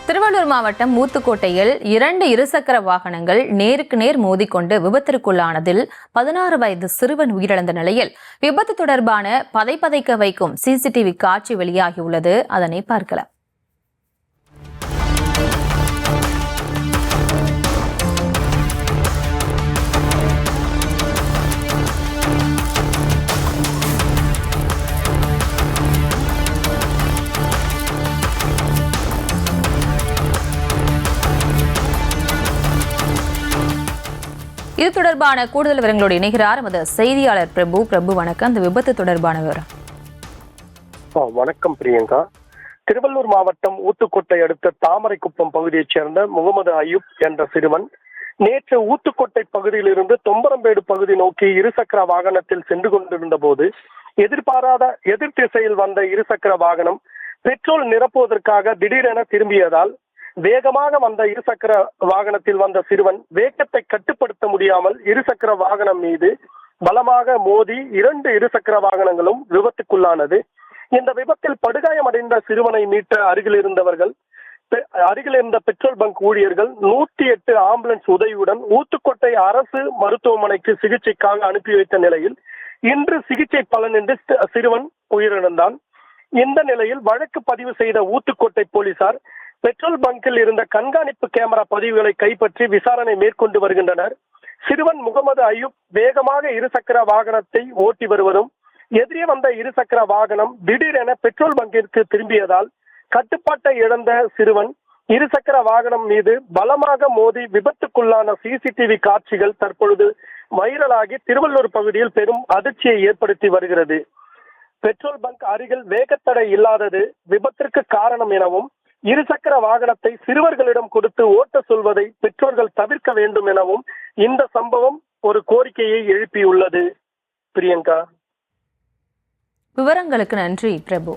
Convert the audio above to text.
திருவள்ளூர் மாவட்டம் ஊத்துக்கோட்டையில் 2 இருசக்கர வாகனங்கள் நேருக்கு நேர் மோதிக்கொண்டு விபத்திற்குள்ளானதில் 16 வயது சிறுவன் உயிரிழந்த நிலையில் விபத்து தொடர்பான பதைபதைக்க வைக்கும் சிசிடிவி காட்சி வெளியாகியுள்ளது. அதனை பார்க்கலாம். இது தொடர்பான கூடுதல் விவரங்களோடு இணைகிறார் நமது செய்தியாளர் பிரபு. பிரபு, வணக்கம். இந்த விபத்து தொடர்பான விவரம். வணக்கம் பிரியங்கா. திருவள்ளூர் மாவட்டம் ஊத்துக்கோட்டை அடுத்த தாமரைக்குப்பம் பகுதியைச் சேர்ந்த முகமது அய்யூப் என்ற சிறுவன் நேற்று ஊத்துக்கோட்டை பகுதியிலிருந்து தொம்பரம்பேடு பகுதி நோக்கி இருசக்கர வாகனத்தில் சென்று கொண்டிருந்த போது எதிர்பாராத எதிர் திசையில் வந்த இருசக்கர வாகனம் பெட்ரோல் நிரப்புவதற்காக திடீரென திரும்பியதால் வேகமாக வந்த இருசக்கர வாகனத்தில் வந்த சிறுவன் வேகத்தை கட்டுப்படுத்த முடியாமல் இருசக்கர வாகனம் மீது பலமாக மோதி 2 இருசக்கர வாகனங்களும் விபத்துக்குள்ளானது. இந்த விபத்தில் படுகாயமடைந்த சிறுவனை மீட்ட அருகில் இருந்த பெட்ரோல் பங்க் ஊழியர்கள் 108 ஆம்புலன்ஸ் உதவியுடன் ஊத்துக்கோட்டை அரசு மருத்துவமனைக்கு சிகிச்சைக்காக அனுப்பி வைத்த நிலையில் இன்று சிகிச்சை பலனின்றி சிறுவன் உயிரிழந்தான். இந்த நிலையில் வழக்கு பதிவு செய்த ஊத்துக்கோட்டை போலீசார் பெட்ரோல் பங்கில் இருந்த கண்காணிப்பு கேமரா பதிவுகளை கைப்பற்றி விசாரணை மேற்கொண்டு வருகின்றனர். சிறுவன் முகமது அய்யூப் வேகமாக இருசக்கர வாகனத்தை ஓட்டி வருவதும் எதிரே வந்த இருசக்கர வாகனம் திடீரென பெட்ரோல் பங்கிற்கு திரும்பியதால் கட்டுப்பாட்டை இழந்த சிறுவன் இருசக்கர வாகனம் மீது பலமாக மோதி விபத்துக்குள்ளான சிசிடிவி காட்சிகள் தற்பொழுது வைரலாகி திருவள்ளூர் பகுதியில் பெரும் அதிர்ச்சியை ஏற்படுத்தி வருகிறது. பெட்ரோல் பங்க் அருகில் வேகத்தடை இல்லாதது விபத்திற்கு காரணம் எனவும் இருசக்கர வாகனத்தை சிறுவர்களிடம் கொடுத்து ஓட்ட சொல்வதை பெற்றோர்கள் தவிர்க்க வேண்டும் எனவும் இந்த சம்பவம் ஒரு கோரிக்கையை எழுப்பியுள்ளது. பிரியங்கா, விவரங்களுக்கு நன்றி பிரபு.